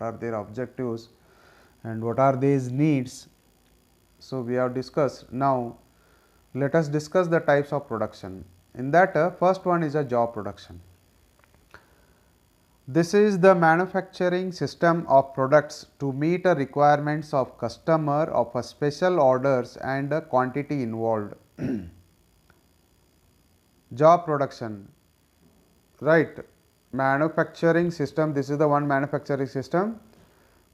are their objectives and what are these needs. So we have discussed. Now let us discuss the types of production. In that first one is a job production. This is the manufacturing system of products to meet the requirements of customer of a special orders and a quantity involved. Job production, right? Manufacturing system, this is the one manufacturing system.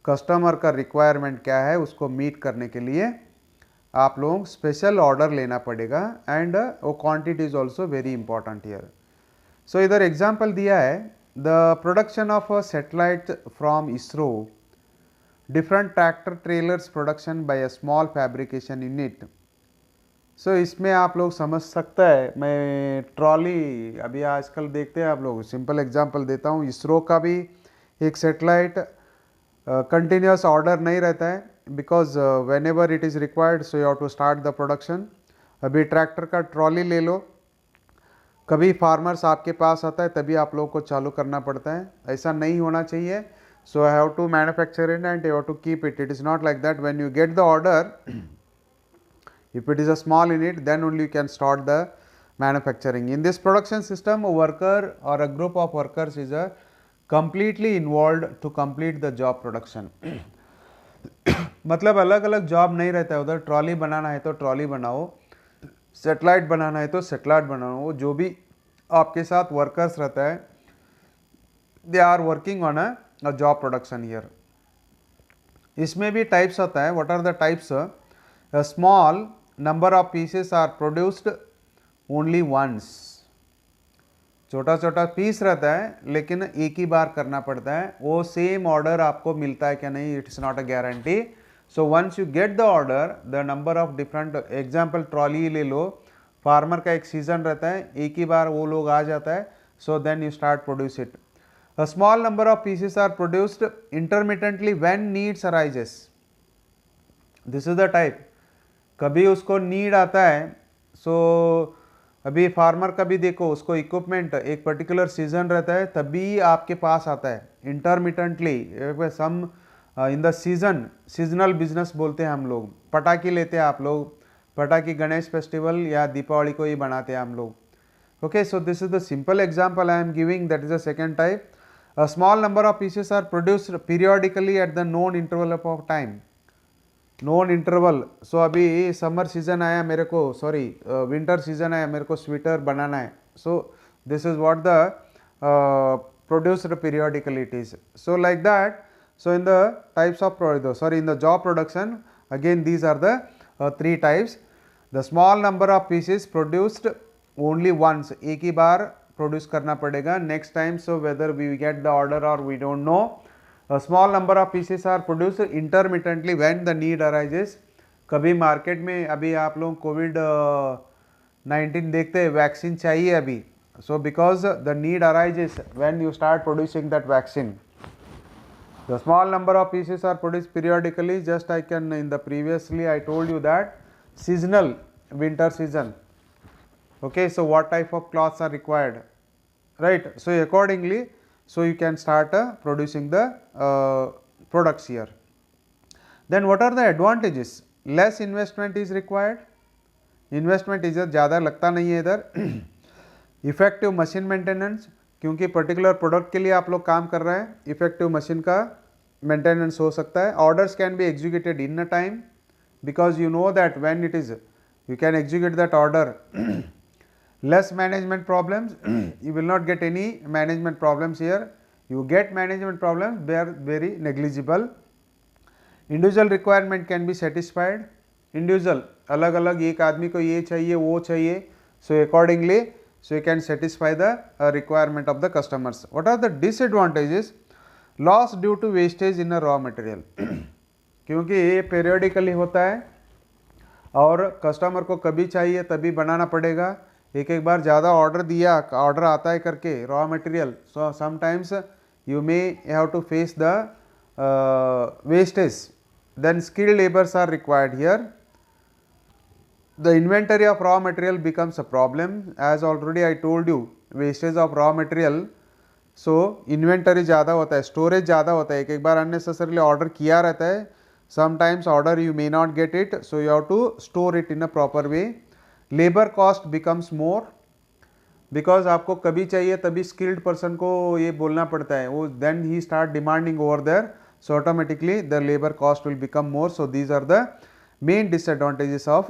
Customer का requirement क्या है उसको meet करने के लिए आप लोग special order लेना पड़ेगा एंड वो quantity is also very important here. So इधर एग्जाम्पल दिया है the production of a satellite from ISRO, different tractor trailers production by a small fabrication unit. So इसमें आप लोग समझ सकता है, मैं ट्रॉली अभी आजकल देखते हैं आप लोग, सिंपल एग्जांपल देता हूँ. इसरो का भी एक सैटेलाइट कंटिन्यूस ऑर्डर नहीं रहता है because whenever it is required so you have to start the production. अभी ट्रैक्टर का ट्रॉली ले लो, कभी फार्मर्स आपके पास आता है तभी आप लोगों को चालू करना पड़ता है, ऐसा नहीं होना चाहिए. So I have to manufacture it and you have to keep it. It is not like that. When you get the order, if it is a small unit, then only you can start the manufacturing. In this production system, a worker or a group of workers is completely involved to complete the job production. मतलब अलग अलग job नहीं रहता है उधर. Trolley बनाना है तो trolley बनाओ, सेटेलाइट बनाना है तो सेटेलाइट बनाओ, जो भी आपके साथ वर्कर्स रहता है they are working on a job production here. इसमें भी टाइप्स होता है. What are the types? A small number of pieces are produced only once. छोटा छोटा पीस रहता है लेकिन एक ही बार करना पड़ता है. वो सेम ऑर्डर आपको मिलता है क्या नहीं, it's not a guarantee. So once you get the order, the number of different, example trolley ले लो, फार्मर का एक सीजन रहता है, एक ही बार वो लोग आ जाता है. So then you start produce it. A small number of pieces are produced intermittently when needs arises. This is the type. कभी उसको नीड आता है. सो अभी फार्मर का भी देखो, उसको इक्विपमेंट एक पर्टिकुलर सीजन रहता है तभी आपके पास आता है. Intermittently some in the season, seasonal business बोलते हैं हम लोग. पटाखे लेते हैं आप लोग, पटाखे गणेश फेस्टिवल या दीपावली को ही बनाते हैं हम लोग. Okay, so this is the simple example I am giving. That is the second type. A small number of pieces are produced periodically at the known interval of time. Non interval. So अभी summer season आया मेरे को, sorry winter season आया, मेरे को sweater बनाना है. So this is what the produced periodically it is. So like that. So in the types of sorry in the job production again these are the three types. The small number of pieces produced only once, एक ही बार produce करना पड़ेगा next time. So whether we get the order और we don't know. A small number of pieces are produced intermittently when the need arises. कभी market में, अभी आप लोग कोविड-19 देखते हैं, वैक्सीन चाहिए अभी. So because the need arises when you start producing that vaccine. The small number of pieces are produce periodically. Just I can in the previously I told you that seasonal, winter season. Okay, so what type of clothes are required, right? So accordingly, so you can start producing the products here. Then what are the advantages? Less investment is required. Investment is ज़्यादा लगता नहीं है इधर. Effective machine maintenance, क्योंकि particular product के लिए आप लोग काम कर रहे हैं, इफेक्टिव मशीन का मेंटेनेंस हो सकता है. Orders can be executed in a time because you know that when it is you can execute that order. Less management problems. You will not get any management problems here. You get management problems, they are very negligible. Individual requirement can be satisfied. Individual, अलग अलग एक आदमी को ये चाहिए वो चाहिए. So accordingly, so you can satisfy the requirement of the customers. What are the disadvantages? Loss due to wastage in a raw material. क्योंकि ये periodically होता है और कस्टमर को कभी चाहिए तभी बनाना पड़ेगा. एक एक बार ज़्यादा ऑर्डर दिया, ऑर्डर आता है करके raw material. So sometimes you may have to face the wastage. Then skilled labours are required here. The inventory of raw material becomes a problem. As already I told you, wastage of raw material so inventory ज़्यादा होता है, storage ज़्यादा होता है, एक एक बार unnecessarily order किया रहता है, sometimes order you may not get it, so you have to store it in a proper way. Labour cost becomes more because आपको कभी चाहिए तभी स्किल्ड पर्सन को ये बोलना पड़ता है, वो देन ही start demanding over there, so automatically the labor cost will become more. So these are the main disadvantages of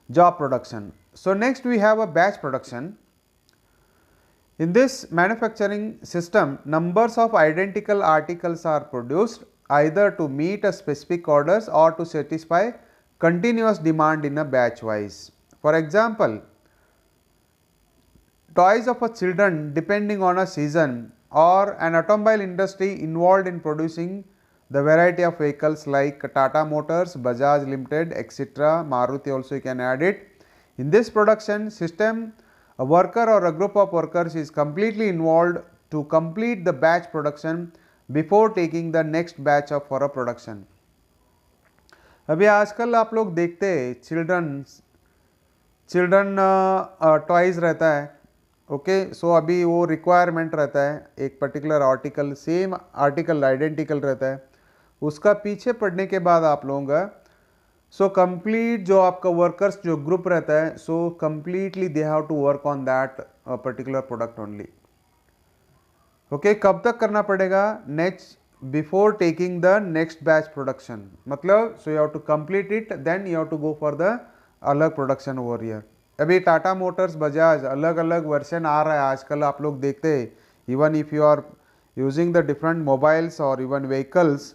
job production. So next we have a batch production. In this manufacturing system, numbers of identical articles are produced either to meet a specific orders or to satisfy continuous demand in a batch wise. For example, toys of a children depending on a season, or an automobile industry involved in producing the variety of vehicles like Tata Motors, Bajaj Limited, etc. Maruti also you can add it. In this production system, a worker or a group of workers is completely involved to complete the batch production before taking the next batch of for a production. अभी आजकल आप लोग देखते हैं children toys रहता है, okay. सो अभी वो रिक्वायरमेंट रहता है, एक particular article, same article identical रहता है, उसका पीछे पड़ने के बाद आप लोगों का सो कंप्लीट जो आपका वर्कर्स जो ग्रुप रहता है, so completely they have to work on that particular product only. Okay, कब तक करना पड़ेगा? Next before taking the next batch production, मतलब so you have to complete it, then you have to go for the अलग production over here. अभी Tata Motors, Bajaj अलग अलग version आ रहा है आजकल, आप लोग देखते हैं. Even if you are using the different mobiles और even vehicles,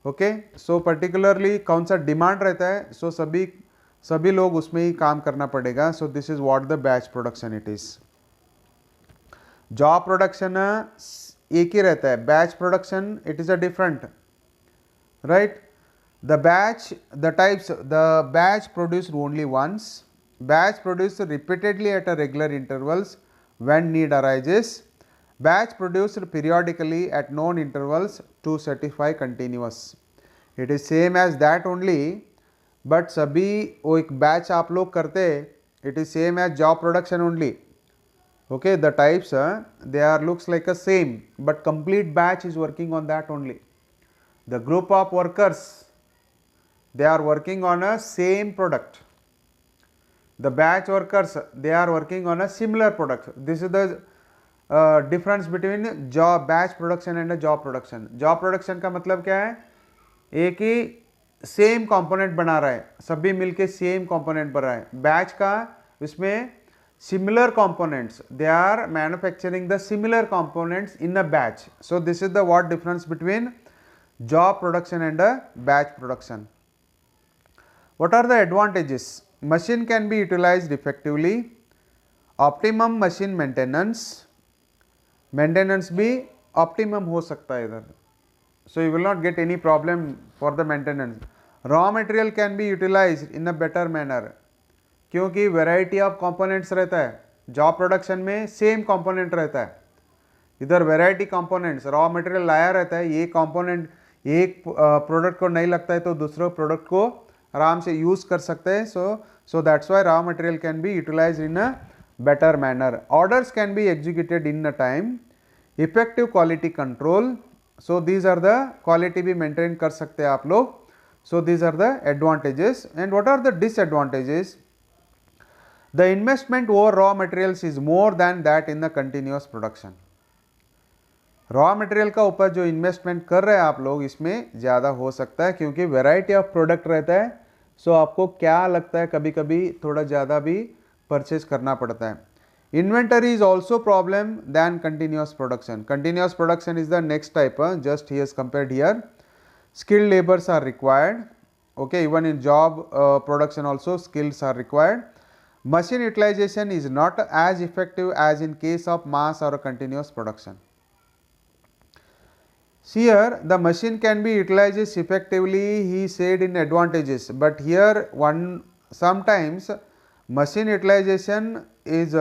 okay, so particularly कौन सा डिमांड रहता है, सो सभी लोग उसमें ही काम करना पड़ेगा. So this is what the batch production it is. Job production एक ही रहता है, batch production it is a different, right. The batch, the types, the batch produced only once, batch produced repeatedly at a regular intervals when need arises, batch produced periodically at known intervals to satisfy continuous. It is same as that only, but सभी वो एक batch आप लोग करते, it is same as job production only. Okay, the types they are looks like a same, but complete batch is working on that only. The group of workers, they are working on a same product. The batch workers, they are working on a similar product. This is the difference between job batch production and a job production. Job production का मतलब क्या है? एक ही same component बना रहा है, सभी मिलके सेम कंपोनेंट बना रहा है. बैच का इसमें similar components, they are manufacturing the similar components in a batch. So this is the what difference between job production and a batch production. What are the advantages? Machine can be utilized effectively, optimum machine maintenance भी optimum हो सकता है इधर, so you will not get any problem for the maintenance. Raw material can be utilized in a better manner, क्योंकि variety of components रहता है. Job production में same component रहता है, इधर वेराइटी कंपोनेंट्स, रॉ मटेरियल लाया रहता है, ये कंपोनेंट एक प्रोडक्ट को नहीं लगता है तो दूसरे प्रोडक्ट को आराम से यूज कर सकते हैं. So that's why raw material can be utilized in a better manner. Orders can be executed in a time. Effective quality control, so these are the quality भी मेंटेन कर सकते हैं आप लोग. So these are the advantages. And what are the disadvantages? The investment over raw materials is more than that in the continuous production. Raw material का ऊपर जो investment कर रहे हैं आप लोग, इसमें ज़्यादा हो सकता है क्योंकि वैरायटी ऑफ प्रोडक्ट रहता है. सो आपको क्या लगता है, कभी कभी थोड़ा ज़्यादा भी परचेज करना पड़ता है. Inventory is also problem than continuous production. Continuous production is the next type, just he is compared here. Skilled labours are required. Okay, even in job production also skills are required. Machine utilization is not as effective as in case of mass or continuous production. Here the machine can be utilized effectively, he said in advantages, but here sometimes machine utilization is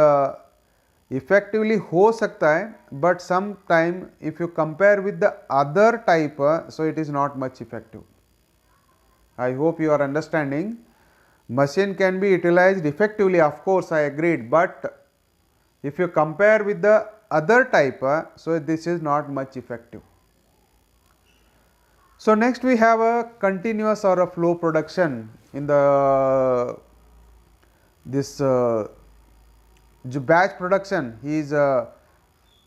effectively हो सकता है, but sometime if you compare with the other type, so it is not much effective. I hope you are understanding. Machine can be utilized effectively, of course I agreed, but if you compare with the other type, so this is not much effective. So next we have a continuous or a flow production in the this batch production. He is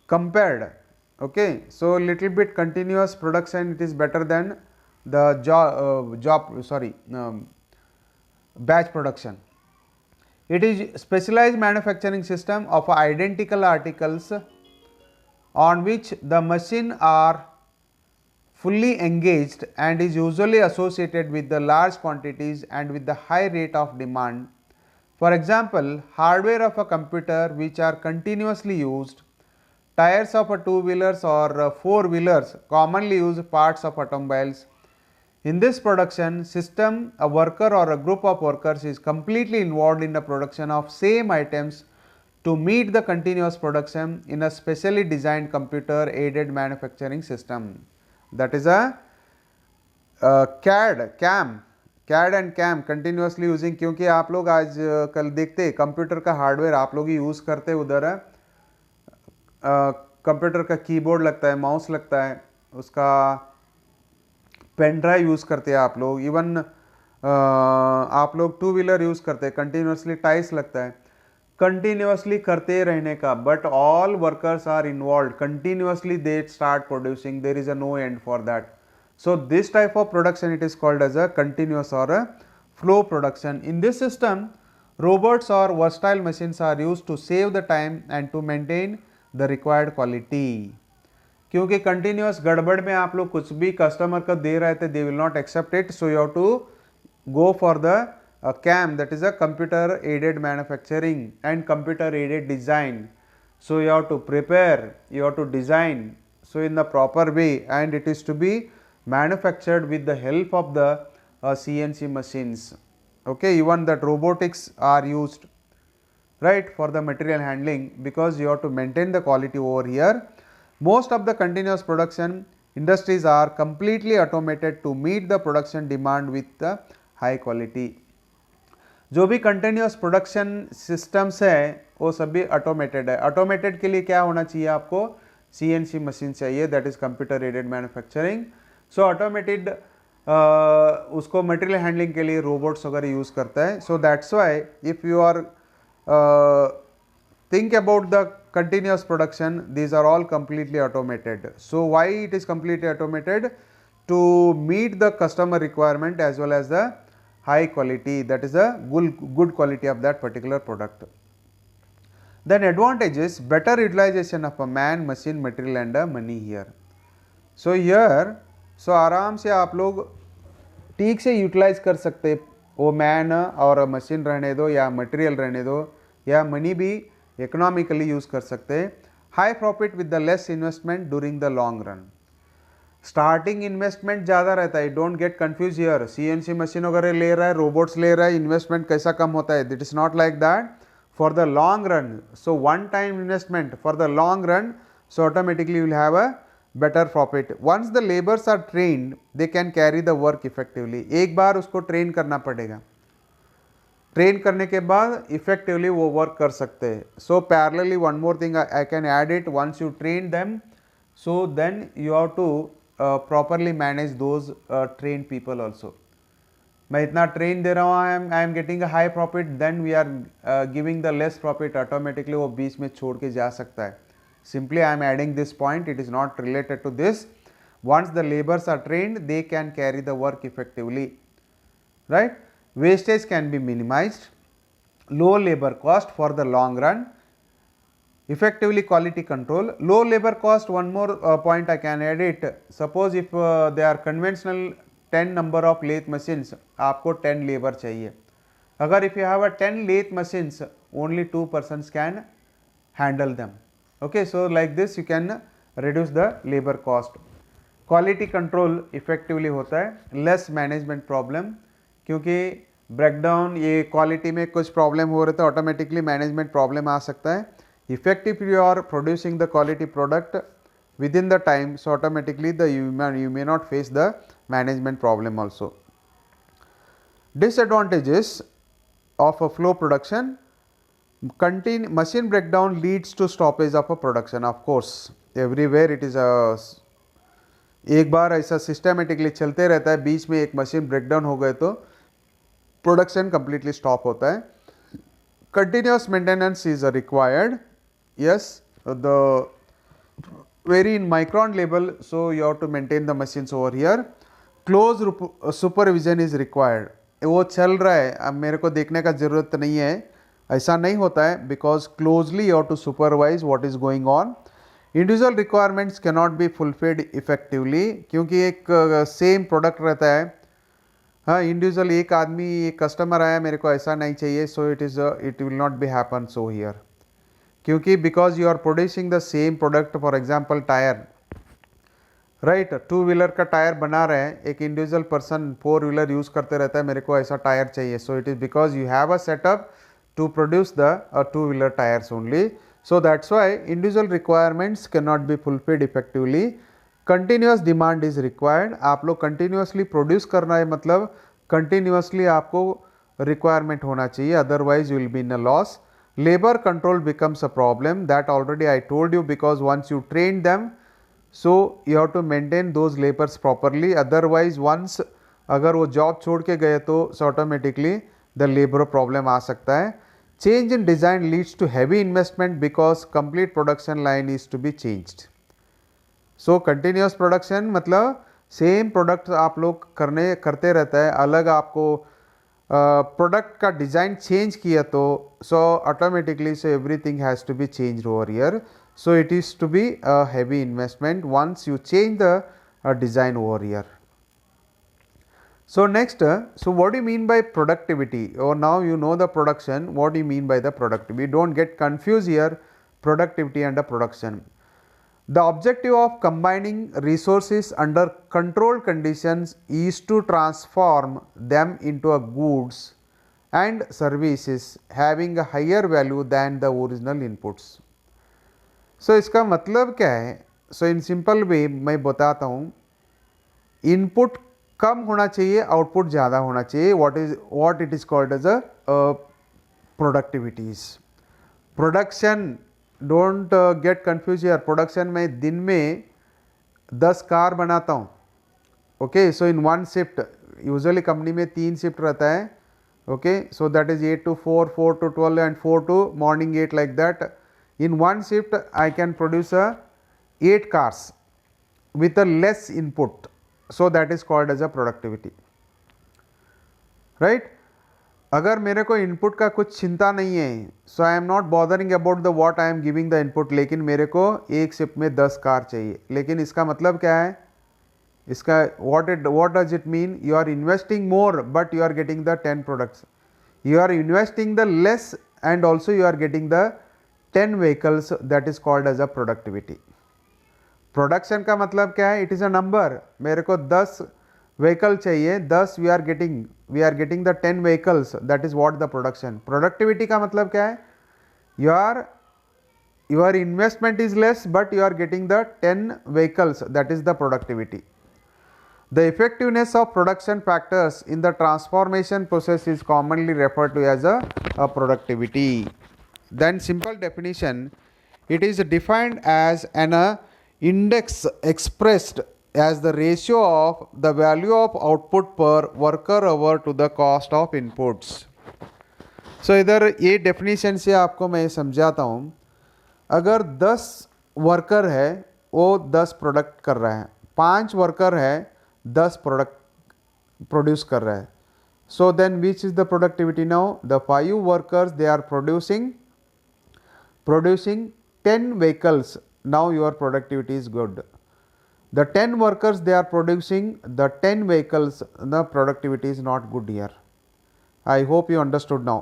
compared. Okay, so little bit continuous production, it is better than the batch production. It is specialized manufacturing system of identical articles on which the machine are fully engaged and is usually associated with the large quantities and with the high rate of demand. For example, hardware of a computer which are continuously used, tires of a two-wheelers or four-wheelers, commonly used parts of automobiles. In this production system, a worker or a group of workers is completely involved in the production of same items to meet the continuous production in a specially designed computer aided manufacturing system. That is a CAD and CAM continuously using, क्योंकि आप लोग आज कल देखते computer का hardware आप लोग ही use करते, उधर कंप्यूटर का कीबोर्ड लगता है, माउस लगता है, उसका पेन ड्राइव यूज़ करते हैं आप लोग, इवन आप लोग टू व्हीलर यूज़ करते हैं, कंटिन्यूसली टाइल्स लगता है, कंटिन्यूसली करते रहने का, but all workers are involve continuously, they start producing, there is a no end for that. So this type of production, it is called as a continuous or a flow production. In this system, robots or versatile machines are used to save the time and to maintain the required quality. क्योंकि continuous गड़बड़ में आप लोग कुछ भी customer को दे रहे थे, they will not accept it, so you have to go for the CAM, that is a computer aided manufacturing and computer aided design. So you have to prepare, you have to design, so in the proper way, and it is to be manufactured with the help of the CNC machines. Okay, even that robotics are used, right, for the material handling, because you have to maintain the quality over here. Most of the continuous production industries are completely automated to meet the production demand with the high quality. जो भी continuous production systems है वो सभी automated है. Automated के लिए क्या होना चाहिए आपको? CNC मशीन चाहिए, that is computer aided manufacturing. So automated उसको मटेरियल हैंडलिंग के लिए रोबोट्स वगैरह यूज़ करता है. So that's why if you are think about the continuous production, these are all completely automated. So why it is completely automated? To meet the customer requirement as well as the high quality, that is a good quality of that particular product. Then advantages, better utilization of a man, machine, material and money here. So here, so आराम से आप लोग ठीक से utilise कर सकते, वो man और मशीन रहने दो या मटेरियल रहने दो या मनी भी इकोनॉमिकली यूज़ कर सकते. High profit with the less investment during the long run. Starting investment ज़्यादा रहता है, don't get confuse here. CNC machine वगैरह ले रहा है, रोबोट्स ले रहा है, इन्वेस्टमेंट कैसा कम होता है? It is not like that. For the long run, so one time investment for the long run, so automatically you will have a better profit. Once the laborers are trained, they can carry the work effectively. एक बार उसको train करना पड़ेगा, train करने के बाद effectively वो work कर सकते हैं. So parallelly one more thing I can add it, once you train them, so then you have to properly manage those train people also. मैं इतना ट्रेन दे रहा हूँ, I am getting a high profit, then we are giving the less profit, automatically वो बीच में छोड़ के जा सकता है. Simply I am adding this point, it is not related to this. Once the laborers are trained, they can carry the work effectively, right? Wastage can be minimized, low labor cost for the long run, effectively quality control, low labor cost. One more point I can add it. Suppose if they are conventional 10 number of lathe machines, आपको 10 labor चाहिए. अगर if you have a 10 lathe machines, only 2 persons can handle them. Okay, so like this you can reduce the labor cost. Quality control effectively होता है, less management problem, क्योंकि breakdown ये quality में कुछ problem हो रहे थे, automatically management problem आ सकता है. Effective you are producing the quality product within the time, so automatically you may not face the management problem also. Disadvantages of a flow production. machine breakdown leads to stoppage of a production. Of course, everywhere it is a एक बार ऐसा systematically चलते रहता है, बीच में एक machine breakdown हो गए तो प्रोडक्शन कंप्लीटली स्टॉप होता है. Continuous maintenance is required. Yes, the very in micron level, so you have to maintain the machines over here. Close supervision is required. वो चल रहा है, अब मेरे को देखने का ज़रूरत नहीं है, ऐसा नहीं होता है, because closely you have to supervise what is going on. Individual requirements cannot be fulfilled effectively, क्योंकि एक सेम प्रोडक्ट रहता है. हाँ, इंडिविजुअल एक आदमी, एक कस्टमर आया, मेरे को ऐसा नहीं चाहिए, so it will not be happen so here. क्योंकि because you are producing the same product, for example tyre, right, 2 wheeler का टायर बना रहे हैं, एक इंडिविजुअल पर्सन 4 व्हीलर यूज़ करते रहता है, मेरे को ऐसा टायर चाहिए, so it is because you have a setup to produce the 2 wheeler tyres only. So that's why individual requirements can not be fulfilled effectively. Continuous demand is required. आप लोग continuously produce करना है, मतलब continuously आपको requirement होना चाहिए, otherwise you will be in a loss. Labor control becomes a problem, that already I told you, because once you train them, so you have to maintain those laborers properly, otherwise once अगर वो job छोड़ के गए तो automatically the labour problem आ सकता है. Change in design leads to heavy investment because complete production line is to be changed. So continuous production मतलब सेम प्रोडक्ट आप लोग करते रहता है, अलग आपको प्रोडक्ट का डिज़ाइन चेंज किया तो so automatically so everything has to be change over here. So it is to be a heavy investment once you change the design over here. So next, so what do you mean by productivity? Or now you know the production, what do you mean by the productivity? Don't get confused here, productivity and the production. The objective of combining resources under controlled conditions is to transform them into a goods and services having a higher value than the original inputs. So इसका मतलब क्या है? So in simple way मैं बताता हूँ, input कम होना चाहिए, output ज़्यादा होना चाहिए. what it is called as a productivities. Production, don't get confuse here. Production में दिन में 10 कार बनाता हूँ, ओके, सो इन 1 शिफ्ट, यूजुअली कंपनी में 3 शिफ्ट रहता है, okay, so that is 8 to 4, 4 to 12 and 4 to morning 8, like that. In 1 shift I can produce 8 cars with a less input, so that is called as a productivity, right? अगर मेरे को input का कुछ चिंता नहीं है, so I am not bothering about the what I am giving the input, लेकिन मेरे को एक शिफ्ट में 10 कार चाहिए. लेकिन इसका मतलब क्या है? इसका what does it mean? You are investing more but you are getting the 10 products. You are investing the less and also you are getting the 10 vehicles, that is called as a productivity. Production का मतलब क्या है? It is a number. मेरे को 10 vehicle चाहिए, 10 we are getting the 10 vehicles, that is what the production. Productivity का मतलब क्या है? Your investment is less but you are getting the 10 vehicles, that is the productivity. The effectiveness of production factors in the transformation process is commonly referred to as a productivity. Then simple definition, it is defined as an index expressed as the ratio of the value of output per worker hour to the cost of inputs. So इधर ये definition से आपको मैं समझाता हूँ. अगर 10 worker है, वो 10 प्रोडक्ट कर रहा है, 5 वर्कर है, 10 प्रोडक्ट प्रोड्यूस कर रहा है. So then which is the productivity now? The 5 workers, they are producing 10 vehicles. Now your productivity is good. The 10 workers, they are producing the 10 vehicles, the productivity is not good here. I hope you understood now.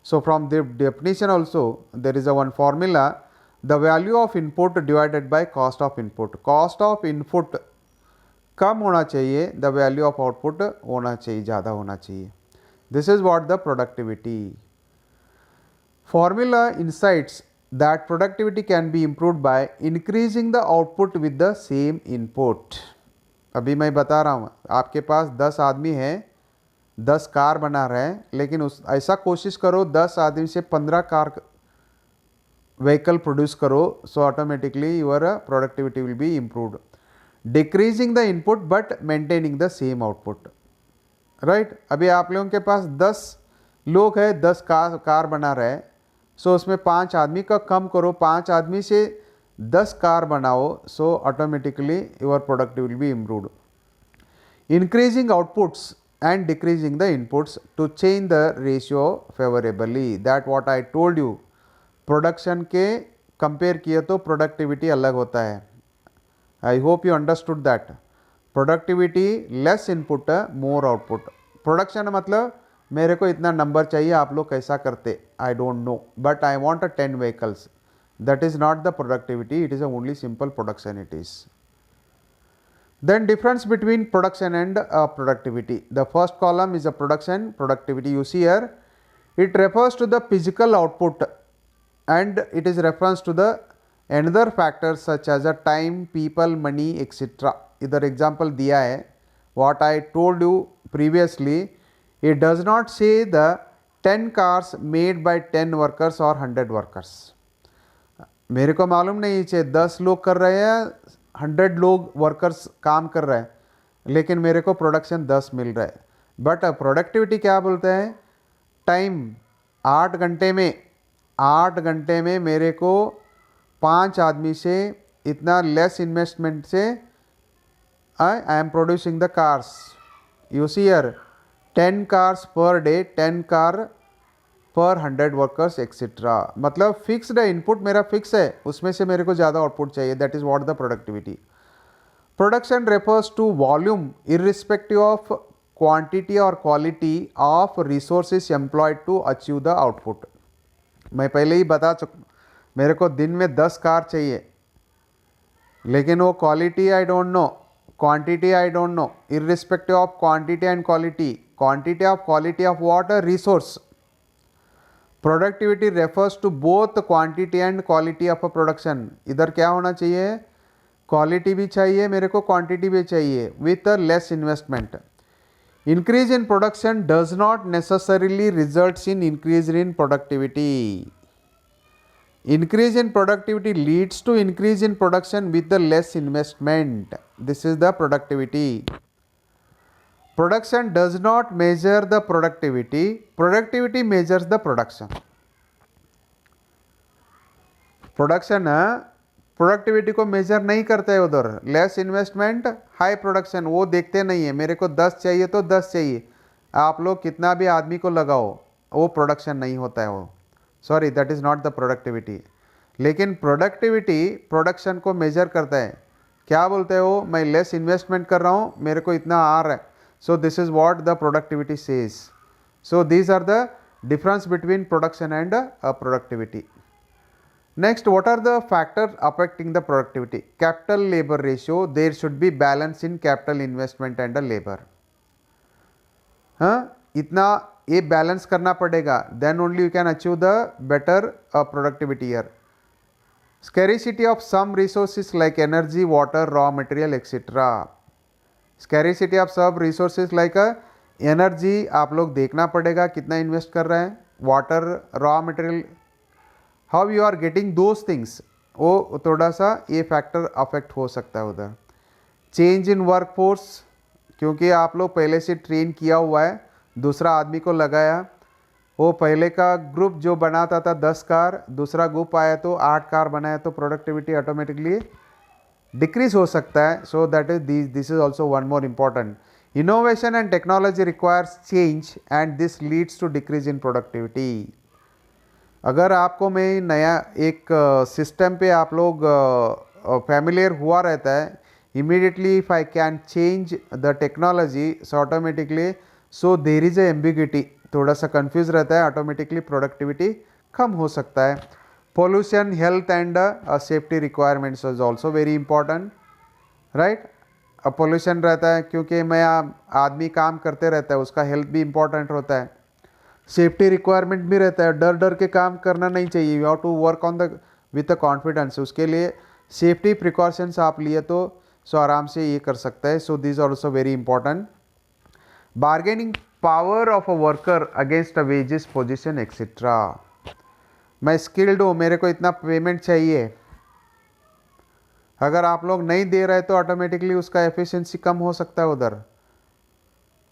So from the definition also there is a one formula, the value of input divided by cost of input. Cost of input कम होना चाहिए, the value of output होना चाहिए, ज़्यादा होना चाहिए. This is what the productivity. Formula incites that productivity can be improved by increasing the output with the same input. अभी मैं बता रहा हूँ, आपके पास 10 आदमी हैं, 10 कार बना रहे हैं, लेकिन ऐसा कोशिश करो 10 आदमी से 15 कार व्हीकल प्रोड्यूस करो, सो automatically your productivity will be improved. Decreasing the input but maintaining the same output. Right, अभी आप लोगों के पास 10 लोग हैं, 10 कार बना रहे हैं, सो उसमें 5 आदमी का कम करो, 5 आदमी से 10 कार बनाओ, सो automatically your productivity will be improved. Increasing outputs and decreasing the inputs to change the ratio favorably. That what I told you. Production के कंपेयर किए तो प्रोडक्टिविटी अलग होता है. I hope you understood that. Productivity less input more output. Production मतलब मेरे को इतना नंबर चाहिए, आप लोग कैसा करते आई don't no, but I want 10 vehicles. That is not the productivity, it is a only simple production it is. Then difference between production and productivity. The first column is a production, productivity you see here. It refers to the physical output and it is reference to the another factors such as a time, people, money, etc. इधर example दिया है. What I told you previously, it does not say the 10 cars made by 10 workers or 100 workers. मेरे को मालूम नहीं है 10 लोग कर रहे हैं, 100 लोग वर्कर्स काम कर रहे हैं, लेकिन मेरे को प्रोडक्शन 10 मिल रहा है. बट प्रोडक्टिविटी क्या बोलते हैं? टाइम 8 घंटे में मेरे को 5 आदमी से इतना लेस इन्वेस्टमेंट से I am producing the cars. You see here 10 cars per day, 10 car per 100 workers etcetera. मतलब फिक्स्ड है, इनपुट मेरा फिक्स है, उसमें से मेरे को ज़्यादा आउटपुट चाहिए. That is what the productivity. Production refers to volume irrespective of quantity और quality of resources employed to achieve the output. मैं पहले ही बता चुका, मेरे को दिन में 10 कार चाहिए, लेकिन वो quality I don't know, quantity I don't know. Irrespective of quantity and quality, quantity of quality of what? Resource. Productivity refers to both quantity and quality of a production. इधर क्या होना चाहिए? क्वालिटी भी चाहिए मेरे को, क्वांटिटी भी चाहिए, with a less investment. Increase in production does not necessarily results in increase in productivity. Increase in productivity leads to increase in production with the less investment. This is the productivity. Production does not measure the productivity, productivity measures the production. Production productivity को major नहीं करता है उधर. Less investment high production वो देखते नहीं है. मेरे को 10 चाहिए तो 10 चाहिए, आप लोग कितना भी आदमी को लगाओ, वो प्रोडक्शन नहीं होता है. वो sorry, that is not the productivity. लेकिन प्रोडक्टिविटी प्रोडक्शन को मेजर करता है. क्या बोलते हो? मैं लेस इन्वेस्टमेंट कर रहा हूँ, मेरे को इतना आ रहा है. So this is what the productivity says. So these are the difference between production and productivity. Next, what are the factors affecting the productivity? Capital labor ratio. There should be balance in capital investment and labor. इतना ये balance करना पड़ेगा, then only you can achieve the better productivity here. Scarcity of some resources like energy, water, raw material, etc. Scarcity of सब resources like energy आप लोग देखना पड़ेगा कितना इन्वेस्ट कर रहे हैं, water, raw material, how you are getting those things, वो थोड़ा सा ये फैक्टर अफेक्ट हो सकता है उधर. चेंज इन वर्क फोर्स, क्योंकि आप लोग पहले से ट्रेन किया हुआ है, दूसरा आदमी को लगाया, वो पहले का ग्रुप जो बनाता था 10 कार, दूसरा ग्रुप आया तो 8 कार बनाया, तो प्रोडक्टिविटी ऑटोमेटिकली डिक्रीज हो सकता है. So that is this is also one more important. Innovation and technology requires change and this leads to decrease in productivity. अगर आपको मैं नया एक सिस्टम पे आप लोग फैमिलियर हुआ रहता है, immediately if I can change the technology, so automatically so there is a ambiguity, थोड़ा सा कंफ्यूज रहता है, ऑटोमेटिकली प्रोडक्टिविटी कम हो सकता है. Pollution, health and safety requirements is also very important. Right, अब पोल्यूशन रहता है क्योंकि मैं आदमी काम करते रहता है, उसका हेल्थ भी इंपॉर्टेंट होता है. सेफ्टी रिक्वायरमेंट भी रहता है, डर डर के काम करना नहीं चाहिए. You have to work on the with the confidence. उसके लिए सेफ्टी प्रिकॉशंस आप लिए तो सो आराम से ये कर सकता है. So this also very important. Bargaining power of a worker against a wages position etcetera. मैं स्किल्ड हूँ, मेरे को इतना पेमेंट चाहिए। अगर आप लोग नहीं दे रहे तो ऑटोमेटिकली उसका एफिशिएंसी कम हो सकता है उधर।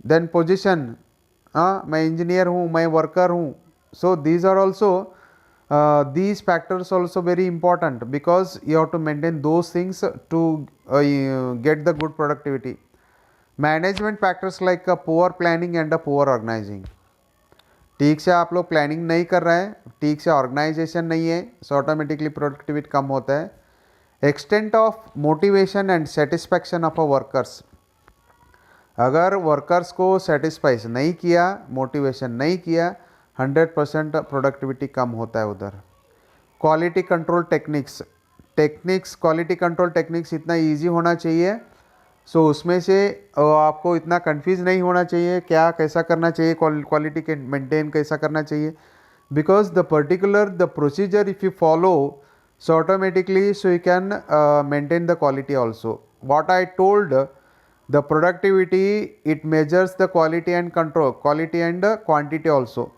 देन पोजीशन, हाँ मैं इंजीनियर हूँ, मैं वर्कर हूँ, so these are also these factors also very important because you have to maintain those things to get the good productivity. Management factors like poor planning and poor organizing. ठीक से आप लोग planning नहीं कर रहे हैं, ठीक से ऑर्गेनाइजेशन नहीं है, सो ऑटोमेटिकली प्रोडक्टिविटी कम होता है। Extent of motivation and satisfaction of a workers, अगर वर्कर्स को सेटिस्फाई नहीं किया, मोटिवेशन नहीं किया, 100% प्रोडक्टिविटी कम होता है उधर। Quality control techniques, quality control techniques इतना इजी होना चाहिए, सो उसमें से आपको इतना कंफ्यूज नहीं होना चाहिए क्या कैसा करना चाहिए, क्वालिटी के मेंटेन कैसा करना चाहिए, because the particular the procedure if you follow, so automatically so you can maintain the quality also. What I told, the productivity it measures the quality and control, quality and quantity also.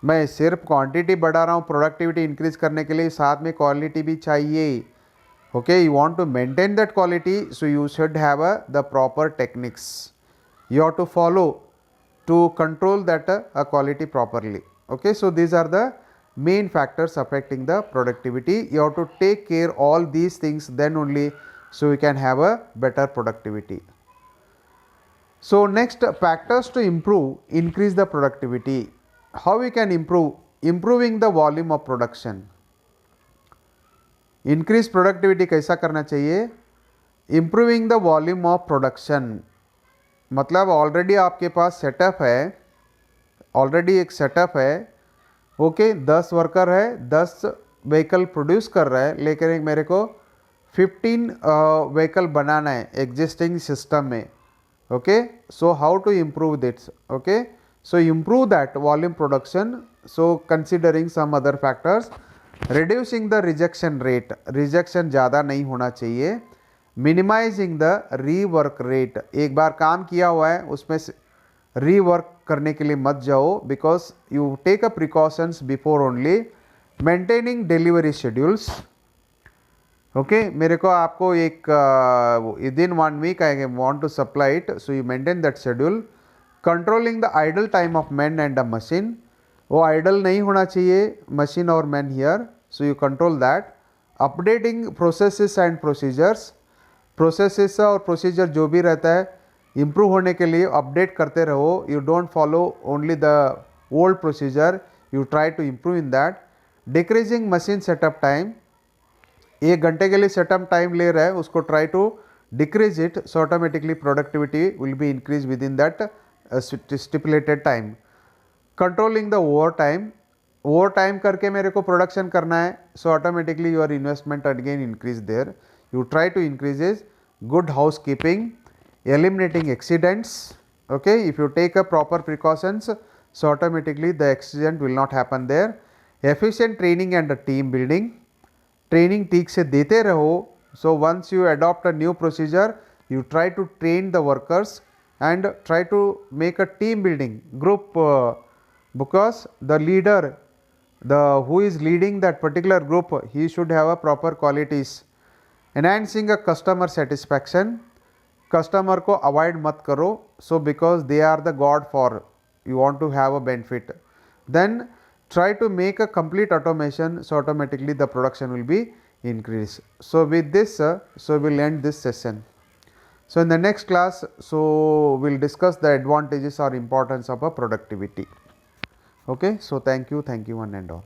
मैं सिर्फ quantity बढ़ा रहा हूँ productivity increase करने के लिए, साथ में क्वालिटी भी चाहिए। Okay, you want to maintain that quality, so you should have the proper techniques you have to follow to control that quality properly. Okay, so these are the main factors affecting the productivity. You have to take care all these things, then only so we can have a better productivity. So next, factors to improve, increase the productivity. How we can improve? Improving the volume of production. Increase productivity कैसा करना चाहिए? Improving the volume of production. मतलब already आपके पास setup है, already एक setup है, okay 10 worker है, 10 vehicle produce कर रहा है, लेकिन मेरे को 15 व्हीकल बनाना है एग्जिस्टिंग सिस्टम में। Okay, so how to improve its? Okay, so improve that volume production, so considering some other factors. Reducing the rejection rate, rejection ज़्यादा नहीं होना चाहिए। मिनिमाइजिंग द रीवर्क रेट, एक बार काम किया हुआ है उसमें से रीवर्क करने के लिए मत जाओ, because you take a precautions before only. Maintaining delivery schedules, okay मेरे को आपको एक within 1 week I want to supply it, so you maintain that schedule. Controlling the idle time of man and a machine, वो idle नहीं होना चाहिए machine और man here, so you control that. Updating processes and procedures, processes और procedure जो भी रहता है इम्प्रूव होने के लिए अपडेट करते रहो। You don't follow only the old procedure, you try to improve in that. Decreasing machine setup time, 1 घंटे के लिए सेटअप टाइम ले रहा है, उसको try to decrease it, so automatically productivity will be increase within that stipulated time. Controlling the over time करके मेरे को प्रोडक्शन करना है, so automatically your investment again increase there, you try to increase is good housekeeping, eliminating accidents. Okay, if you take a proper precautions, so automatically the accident will not happen there. Efficient training and team building, training ठीक से देते रहो, so once you adopt a new procedure, you try to train the workers and try to make a team building group, because the leader, who is leading that particular group, he should have a proper qualities. Enhancing a customer satisfaction, customer को avoid मत करो, so because they are the god for, you want to have a benefit. Then try to make a complete automation, so automatically the production will be increase. So with this, so we'll end this session. So in the next class, so we'll discuss the advantages or importance of a productivity. Okay, so thank you one and all.